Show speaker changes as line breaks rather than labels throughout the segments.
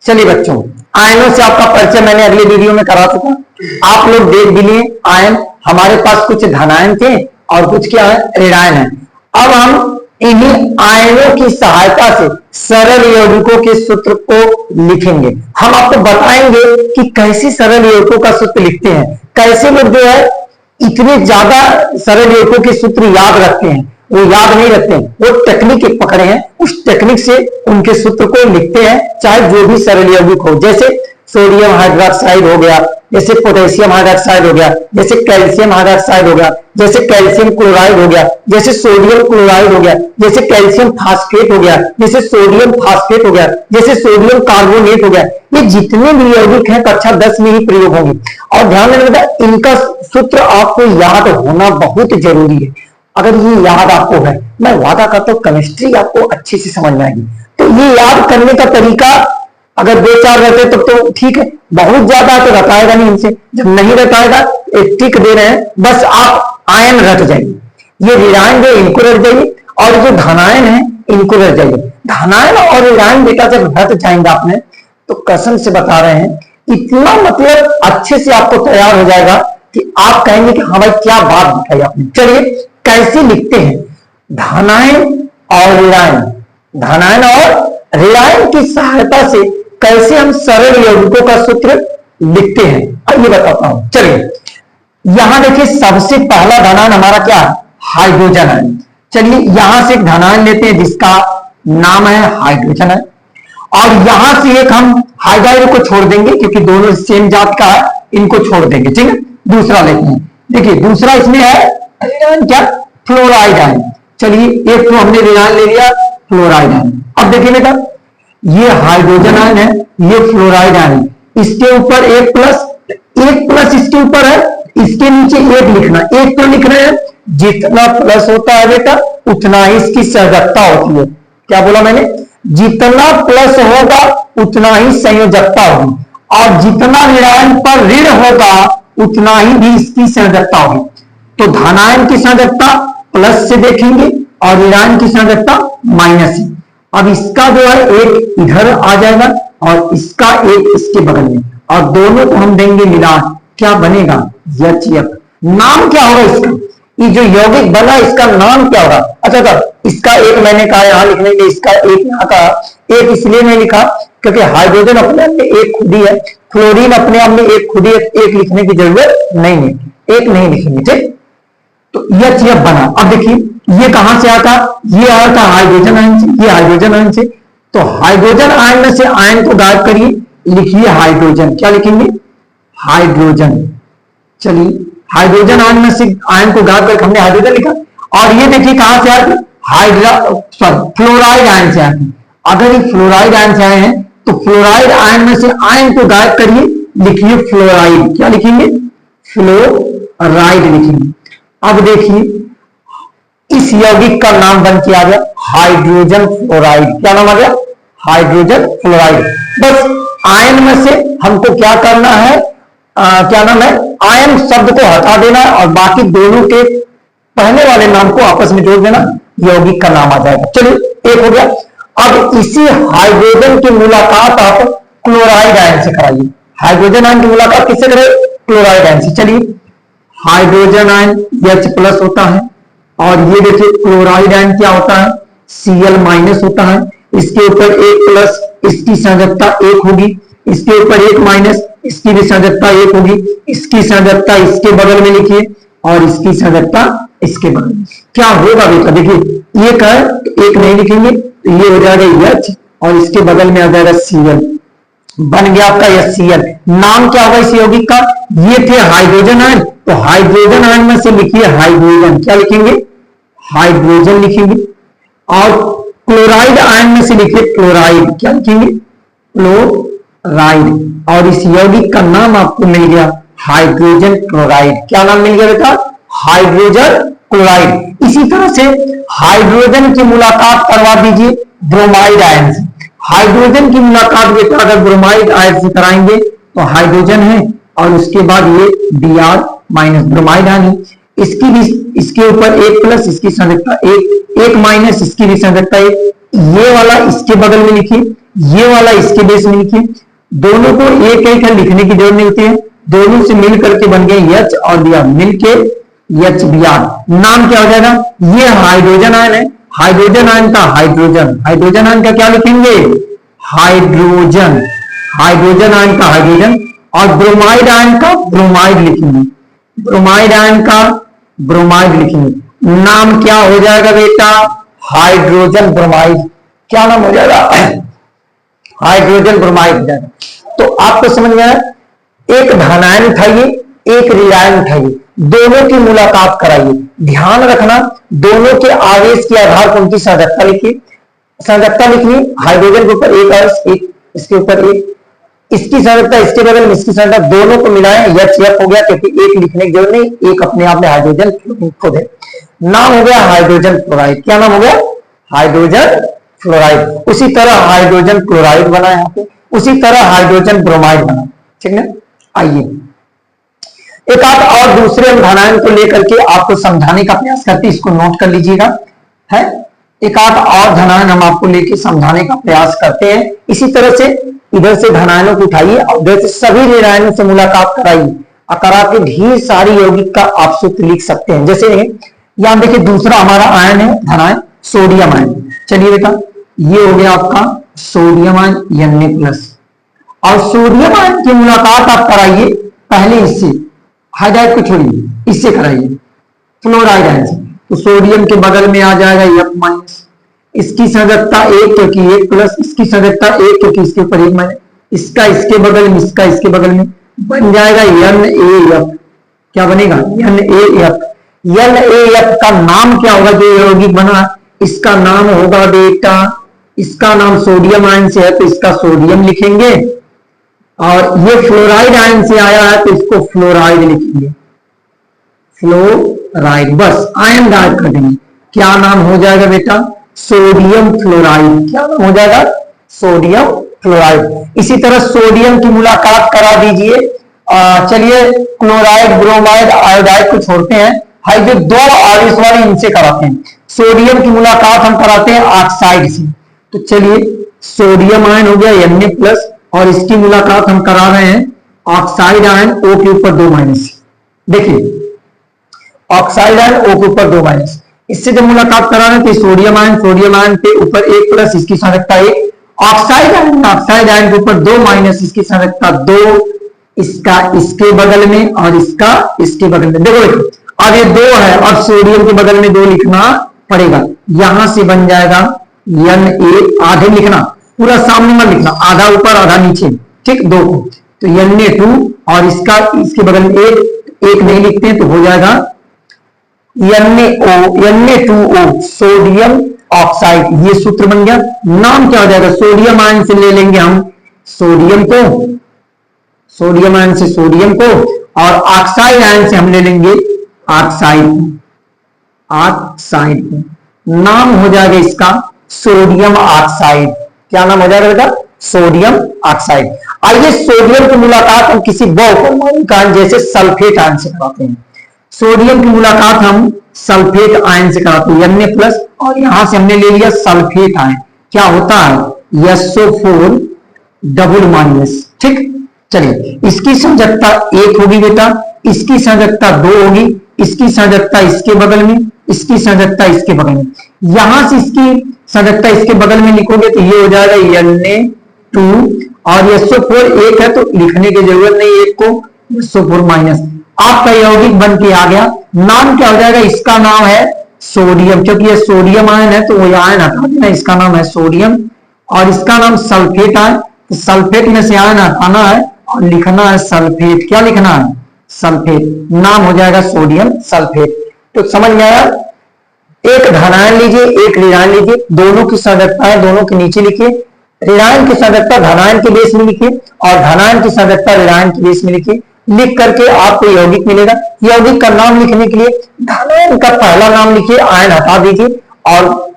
चलिए बच्चों, आयनों से आपका परिचय मैंने अगले वीडियो में करा चुका, आप लोग देख भी लिए। आयन हमारे पास कुछ धनायन थे और कुछ क्या है, ऋणायन है। अब हम इन्हीं आयनों की सहायता से सरल यौगिकों के सूत्र को लिखेंगे। हम आपको बताएंगे कि कैसे सरल यौगिकों का सूत्र लिखते हैं, कैसे लोग जो है इतने ज्यादा सरल यौगिकों के सूत्र याद रखते हैं। वो याद नहीं रखते हैं, वो टेक्निक एक पकड़े हैं, उस टेक्निक से उनके सूत्र को लिखते हैं, चाहे जो भी सरल यौगिक हो। जैसे सोडियम हाइड्रोक्साइड हो गया, जैसे पोटेशियम हाइड्रोक्साइड हो गया, जैसे कैल्शियम हाइड्रोक्साइड हो गया, जैसे कैल्शियम क्लोराइड हो गया, जैसे सोडियम क्लोराइड हो गया, जैसे कैल्शियम फास्फेट हो गया, जैसे सोडियम फास्फेट हो गया, जैसे सोडियम कार्बोनेट हो गया। ये जितने भी यौगिक हैं कक्षा 10 में ही प्रयोग होंगे। और ध्यान रखना, इनका सूत्र आपको याद होना बहुत जरूरी है। अगर ये याद आपको है, मैं वादा करता हूं केमिस्ट्री आपको अच्छे से समझ में आएगी। तो ये याद करने का तरीका अगर 2-4 रहते तो ठीक है, बहुत ज्यादा तो रटाएगा नहीं इनसे। जब नहीं रटाएगा, एक टिक दे रहे हैं, बस आप आयन रट जाइए, ये ऋणायन जो इनको रट जाइए, और जो धनायन है इनको रट जाइए। धनायन और ऋणायन बेटा जब रट जाएंगे आपने, तो कसम से बता रहे हैं, इतना मतलब अच्छे से आपको तैयार हो जाएगा कि आप कहेंगे कि हाँ भाई क्या बात बताई आपने। चलिए कैसे लिखते हैं धनायन और ऋणायन, धनायन और ऋणायन की सहायता से कैसे हम सरल यौगिकों का सूत्र लिखते हैं, अब ये बताता हूं। चलिए यहां देखिए, सबसे पहला धनायन हमारा क्या है, हाइड्रोजन आयन। चलिए यहां से एक धनायन लेते हैं जिसका नाम है हाइड्रोजन आयन, और यहां से एक हम हाइड्राइड को छोड़ देंगे क्योंकि दोनों सेम जात का है, इनको छोड़ देंगे। ठीक है, दूसरा लेते हैं। देखिए दूसरा इसमें है ऋणायन, क्या, फ्लोराइड आयन। चलिए एक तो हमने ऋणायन ले लिया, फ्लोराइड आयन। अब देखिए बेटा, ये हाइड्रोजन आयन है, ये फ्लोराइड आयन, इसके ऊपर एक प्लस इसके ऊपर है, इसके नीचे एक लिखना, एक तो लिख रहे हैं। जितना प्लस होता है बेटा उतना ही इसकी संयोजकता होती है। क्या बोला मैंने, जितना प्लस होगा उतना ही संयोजकता होगी, और जितना ऋणायन पर ऋण होगा उतना ही भी इसकी संयोजकता होगी। तो धनायन की संयोजकता प्लस से देखेंगे और ऋणायन की संयोजकता माइनस से। अब इसका जो है एक इधर आ जाएगा और इसका एक इसके बगल में, और दोनों को हम देंगे मिला, क्या बनेगा, HF। नाम क्या होगा इसका, ये जो यौगिक बना इसका नाम क्या होगा। अच्छा, इसका एक मैंने कहा यहां लिखने के, इसका एक यहाँ का एक इसलिए नहीं लिखा क्योंकि हाइड्रोजन अपने आप में एक खुद ही है, फ्लोरीन अपने आप में एक खुद ही है, एक लिखने की जरूरत नहीं है, एक नहीं लिखेंगे। ठीक, तो HF बना। अब देखिए ये कहां से आता, ये आया था हाइड्रोजन आयन से, ये हाइड्रोजन आयन से। तो हाइड्रोजन आयन में से आयन को गायब करिए, लिखिए हाइड्रोजन। क्या लिखेंगे, हाइड्रोजन। चलिए हाइड्रोजन आयन में से आयन को गायब करके हमने हाइड्रोजन लिखा। और ये देखिए कहां से आया, फ्लोराइड आयन से आए। अगर ये फ्लोराइड आयन से आए हैं तो फ्लोराइड आयन में से आयन को गायब करिए, लिखिए फ्लोराइड। क्या लिखेंगे, फ्लोराइड लिखेंगे। अब देखिए इस यौगिक का नाम बन के आ गया हाइड्रोजन फ्लोराइड। क्या नाम आ गया, हाइड्रोजन फ्लोराइड। बस आयन में से हमको क्या करना है, क्या नाम है, आयन शब्द को हटा देना है और बाकी दोनों के पहले वाले नाम को आपस में जोड़ देना, यौगिक का नाम आ जाएगा। चलिए एक हो गया। अब इसी हाइड्रोजन की मुलाकात आप क्लोराइड आयन से कराइए। हाइड्रोजन आयन की मुलाकात किससे करें, क्लोराइड आयन से। चलिए हाइड्रोजन आयन H+ होता है, और ये देखिए क्लोराइड आयन क्या होता है, Cl- होता है। इसके ऊपर एक प्लस, इसकी संयोजकता एक होगी, इसके ऊपर एक माइनस, इसकी भी संयोजकता एक होगी। इसकी संयोजकता इसके बगल में लिखिए और इसकी संयोजकता इसके बगल में। क्या होगा बेटा, देखिए एक है तो एक नहीं लिखेंगे, तो ये हो जाएगा H और इसके बगल में आ जाएगा Cl, बन गया आपका HCl। नाम क्या होगा इस यौगिक का, ये थे हाइड्रोजन आयन, तो हाइड्रोजन आयन में से लिखिए हाइड्रोजन। क्या लिखेंगे, हाइड्रोजन लिखेंगे। और क्लोराइड आयन में से लिखिए क्लोराइड। क्या लिखेंगे, क्लोराइड। और इस यौगिक का नाम आपको मिल गया हाइड्रोजन क्लोराइड। क्या नाम मिल गया बेटा, हाइड्रोजन क्लोराइड। इसी तरह से हाइड्रोजन की मुलाकात करवा दीजिए ब्रोमाइड आयन से। हाइड्रोजन की मुलाकात बेटा अगर ब्रोमाइड आयन से कराएंगे तो हाइड्रोजन है और उसके बाद ये Br- ब्रोमाइड आयन, इसकी भी इसके ऊपर एक प्लस, इसकी संयोजकता एक, एक माइनस, इसकी भी संयोजकता एक। ये वाला इसके बगल में लिखिए, ये वाला इसके बेस में लिखिए, दोनों को एक एक लिखने की जरूरत नहीं होती है, दोनों से मिल करके बन गए एच और दिया मिलके एच बी आर। नाम क्या हो जाएगा, ये हाइड्रोजन आयन है, हाइड्रोजन आयन का हाइड्रोजन, हाइड्रोजन आयन का क्या लिखेंगे, हाइड्रोजन, हाइड्रोजन आयन का हाइड्रोजन, और ब्रोमाइड आयन का ब्रोमाइड लिखेंगे, ब्रोमाइड आयन का ब्रोमाइड लिखेंगे। नाम क्या हो जाएगा बेटा, हाइड्रोजन ब्रोमाइड। क्या नाम हो जाएगा, हाइड्रोजन ब्रोमाइड हो जाएगा। तो आपको समझ में आया, एक धनायन उठाइए, एक ऋणायन उठाइए, दोनों की मुलाकात कराइए। ध्यान रखना, दोनों के आवेश के आधार पर उनकी संरचना लिखिए, संरचना लिखिए, हाइड्रोजन के ऊपर एक आवेश, एक इसके ऊपर एक, इसकी संरचना इसके बगल में इसकी संरचना, दोनों को मिलाएं, एच एफ हो गया, क्योंकि एक लिखने की जरूरत नहीं, एक अपने आप में हाइड्रोजन खुद है। नाम हो गया हाइड्रोजन फ्लोराइड। क्या नाम हो गया, हाइड्रोजन फ्लोराइड। उसी तरह हाइड्रोजन क्लोराइड बना यहाँ पे, उसी तरह हाइड्रोजन ब्रोमाइड बना, ठीक है। आइए एक आध और दूसरे धनायन को लेकर के आपको समझाने का प्रयास करते, इसको नोट कर लीजिएगा, है एक आध और धनायन हम आपको लेके समझाने का प्रयास करते हैं। इसी तरह से इधर से धनायनों को उठाइए और उधर से सभी ऋणायनों से मुलाकात कराइए, करा के ढेर सारी यौगिक का आप सूत्र लिख सकते हैं। जैसे यहां देखिए दूसरा हमारा आयन है धनायन सोडियम आयन। चलिए बेटा ये हो गया आपका सोडियम आयन Na+, और सोडियम आयन की मुलाकात आप कराइए पहले इससे, हाइड्राइड को छोड़िए, इससे कराइए फ्लोराइड आयन से, तो सोडियम के बगल में आ जाएगा F-, इसकी संरचना एक क्योंकि एक प्लस, इसकी संरचना एक क्योंकि इसके ऊपर एक माइनस, इसका इसके बगल में, इसका इसके बगल में बन जाएगा NaF। क्या बनेगा, NaF। NaF का नाम क्या होगा जो यौगिक बना, इसका नाम होगा बेटा, इसका नाम सोडियम आयन से है तो इसका सोडियम लिखेंगे, और ये फ्लोराइड आयन से आया है तो इसको फ्लोराइड लिखेंगे, फ्लोराइड, बस आयन गायब कर देंगे। क्या नाम हो जाएगा बेटा, सोडियम फ्लोराइड। क्या नाम हो जाएगा, सोडियम फ्लोराइड। इसी तरह सोडियम की मुलाकात करा दीजिए। चलिए क्लोराइड ब्रोमाइड आयोडाइड को छोड़ते हैं, हाई जो दो आवेश वाले इनसे कराते हैं। सोडियम की मुलाकात हम कराते हैं ऑक्साइड से, तो चलिए सोडियम आयन हो गया Na+, और इसकी मुलाकात हम करा रहे हैं ऑक्साइड आयन O के ऊपर 2 माइनस। देखिए ऑक्साइड आयन O के ऊपर 2 माइनस, इससे जब मुलाकात करा रहे हैं तो सोडियम आयन पे ऊपर 1 प्लस, इसकी संरचना 1, ऑक्साइड आयन के ऊपर 2 माइनस, इसकी संरचना 2, इसका इसके बगल में और इसका इसके बगल में। देखो अब ये 2 है और सोडियम के बगल में 2 लिखना पड़ेगा, यहां से बन जाएगा Na, आधे लिखना, पूरा सामने मत लिखना, आधा ऊपर आधा नीचे, ठीक, 2 को, तो Na2 और इसका इसके बगल में एक नहीं लिखते तो हो जाएगा Na2O, सोडियम ऑक्साइड। ये सूत्र बन गया। नाम क्या हो जाएगा, सोडियम आयन से ले लेंगे हम सोडियम को, सोडियम आयन से सोडियम को, और ऑक्साइड आयन से हम ले लेंगे ऑक्साइड, ऑक्साइड को। नाम हो जाएगा इसका सोडियम ऑक्साइड। क्या नाम हो जाएगा बेटा, सोडियम ऑक्साइड। आइए सोडियम की मुलाकात हम किसी बहुपरमाणुक आयन जैसे सल्फेट आयन से कराते हैं। सोडियम की मुलाकात हम सल्फेट आयन से कराते हैं Na+, और यहां से हमने ले लिया सल्फेट आयन। क्या होता है, SO4 डबल माइनस, ठीक। चलिए इसकी संरचना 1 होगी बेटा, इसकी संरचना 2 होगी, इसकी संरचना इसके बगल में, इसकी संरचना इसके बगल में। यहां से इसकी संरचना इसके बगल में लिखोगे तो ये हो जाएगा Na2, और SO4 1 है तो लिखने की जरूरत नहीं, 1 को SO4 माइनस, आपका यौगिक बन के आ गया। नाम क्या हो जाएगा, इसका नाम है सोडियम, क्योंकि ये सोडियम आयन है तो वो आयन हटा देना, इसका नाम है सोडियम, और इसका नाम सल्फेट आयन, तो सल्फेट में से आयन हटाना है और लिखना है सल्फेट। क्या लिखना है, सल्फेट। नाम हो जाएगा सोडियम सल्फेट। तो समझ में आया, एक धनायन लीजिए एक ऋणायन लीजिए, दोनों की संरचना दोनों के नीचे लिखिए, ऋणायन की संरचना धनायन के बेस में लिखिए और धनायन की संरचना ऋणायन के बेस में लिखिए। लिख करके आपको यौगिक मिलेगा। यौगिक का नाम लिखने के लिए धनायन का पहला नाम लिखिए, आयन हटा दीजिए, और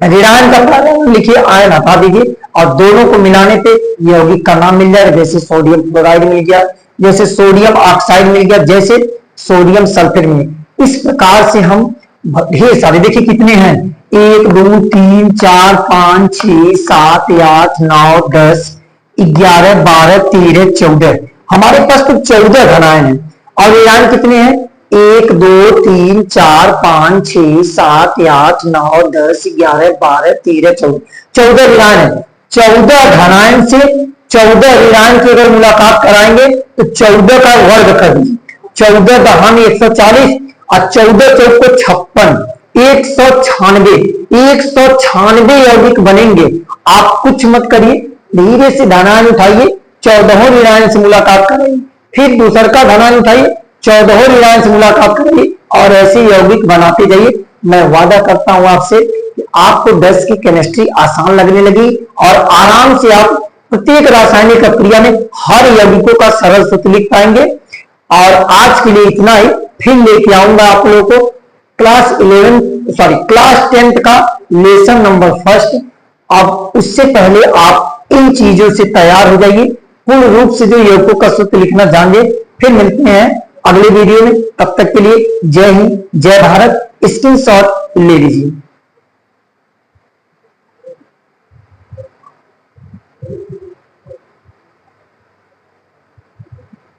ऋणायन का पहला नाम लिखिए, आयन हटा दीजिए, और दोनों को मिलाने पे यौगिक का नाम मिल जाएगा। जैसे सोडियम क्लोराइड मिल गया, जैसे सोडियम ऑक्साइड मिल गया, जैसे सोडियम सल्फेट मिल गया। इस प्रकार से हम ढेर सारे, देखिए कितने हैं, 1 2 3 4 5 6 7 8 9 10 11 12 13 14। हमारे पास तो 14 धनायन है और ऋणायन कितने हैं? 1 2 3 4 5 6 7 8 9 10 11 12 13 14। 14 ऋणायन है। 14 धनायन से 14 ऋणायन की अगर मुलाकात कराएंगे तो 14 का वर्ग कर दीजिए। 14 दहानी 140 और 14 चौक को 56, 196। 196 यौगिक बनेंगे। आप कुछ मत करिए, धीरे से धनायन उठाइए, 14 ऋणायन से मुलाकात कराइए, फिर दूसर का धनायन उठाइए, 14 ऋणायन से मुलाकात कराइए और ऐसे यौगिक बनाते जाइए। मैं वादा करता हूं आपसे कि आपको 10 की केमिस्ट्री आसान लगने लगी और आराम से आप प्रत्येक रासायनिक प्रक्रिया में हर यौगिकों का सरल सूत्र लिख पाएंगे। और आज के लिए इतना ही, फिर लेके आऊंगा आप लोगों को क्लास 10th का लेसन नंबर 1। अब उससे पहले आप इन चीजों से तैयार हो जाइए, पूर्ण रूप से जो यौगिकों का सूत्र लिखना जानिए। फिर मिलते हैं अगले वीडियो में, तब तक के लिए जय हिंद, जय भारत। स्क्रीनशॉट ले लीजिए।